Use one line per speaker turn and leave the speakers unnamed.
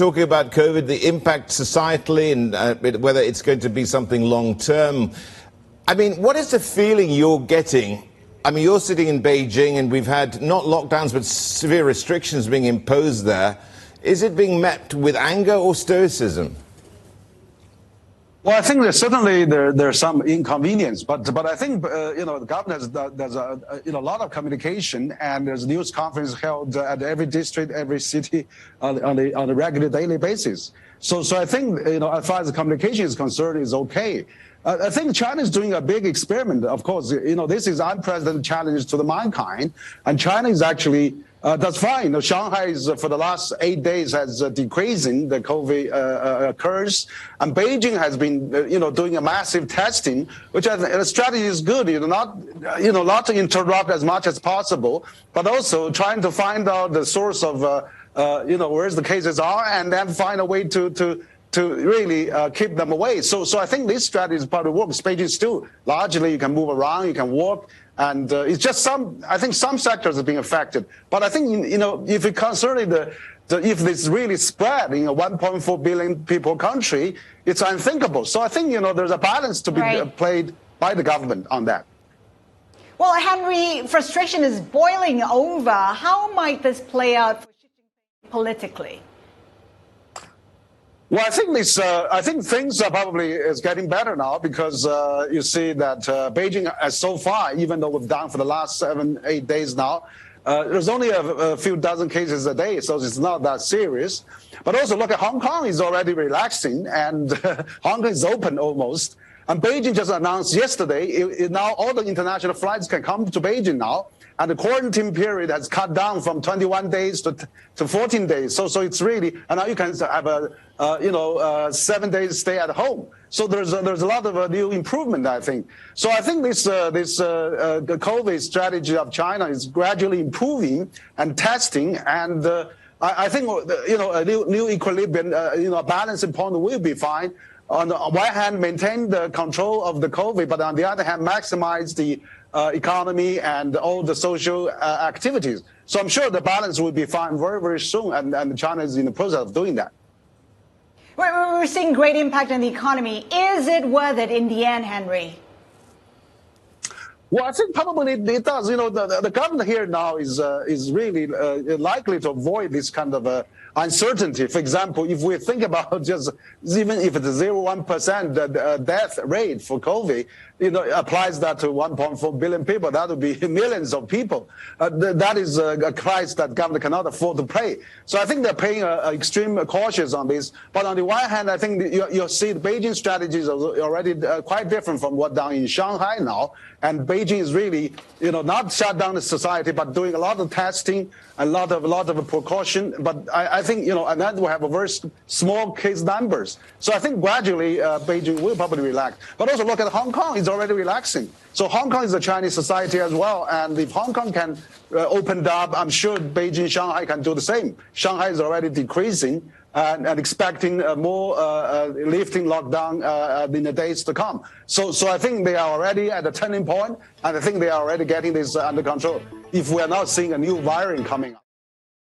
talking about COVID, the impact societally, and whether it's going to be something long term. I mean, what is the feeling you're getting? I mean, you're sitting in Beijing, and we've had not lockdowns, but severe restrictions being imposed there. Is it being met with anger or stoicism?
Well, I think there's some inconvenience, but I think the government does a lot of communication, and there's news conference held at every district, every city on a regular daily basis. So I think as far as the communication is concerned, is okay. I think China is doing a big experiment. Of course, this is unprecedented challenge to the mankind, and China is actually. That's fine. Shanghai is for the last 8 days has decreasing the COVID curves, and Beijing has been doing a massive testing, which I think the strategy is good. Not to interrupt as much as possible, but also trying to find out the source of where the cases are, and then find a way to really keep them away. So I think this strategy probably works. Beijing still largely you can move around, you can walk. And it's just I think some sectors are being affected. But I think, if you consider if this really spread in a 1.4 billion people country, it's unthinkable. So I think, there's a balance to be played by the government on that.
Well, Henry, frustration is boiling over. How might this play out for Xi Jinping politically?
Well, I think things are probably is getting better now because you see that Beijing has so far, even though we're down for the last 7-8 days now, there's only a few dozen cases a day, so it's not that serious. But also look at Hong Kong is already relaxing, and Hong Kong is open almost. And Beijing just announced yesterday, now all the international flights can come to Beijing now. And the quarantine period has cut down from 21 days to 14 days. So it's really, and now you can have a 7 days stay at home. So there's a lot of new improvement, I think. So I think the COVID strategy of China is gradually improving and testing, and I think a new equilibrium, a balancing point will be fine. On the one hand, maintain the control of the COVID, but on the other hand, maximize the economy and all the social activities. So I'm sure the balance will be found very, very soon, and China is in the process of doing that.
We're seeing great impact on the economy. Is it worth it in the end, Henry?
Well, I think probably it does. The government here now is really likely to avoid this kind of uncertainty. For example, if we think about just even if it's a 0.1% death rate for COVID, applies that to 1.4 billion people, that would be millions of people. That is a price that government cannot afford to pay. So I think they're paying extreme cautious on this. But on the one hand, I think you'll see the Beijing strategies are already quite different from what done in Shanghai now. And Beijing is really, not shut down the society, but doing a lot of testing, a lot of precaution. But I think, and then we have a very small case numbers. So I think gradually Beijing will probably relax. But also look at Hong Kong, it's already relaxing. So Hong Kong is a Chinese society as well. And if Hong Kong can open up, I'm sure Beijing, Shanghai can do the same. Shanghai is already decreasing and expecting more lifting lockdown in the days to come. So I think they are already at a turning point, and I think they are already getting this under control if we are not seeing a new variant coming up.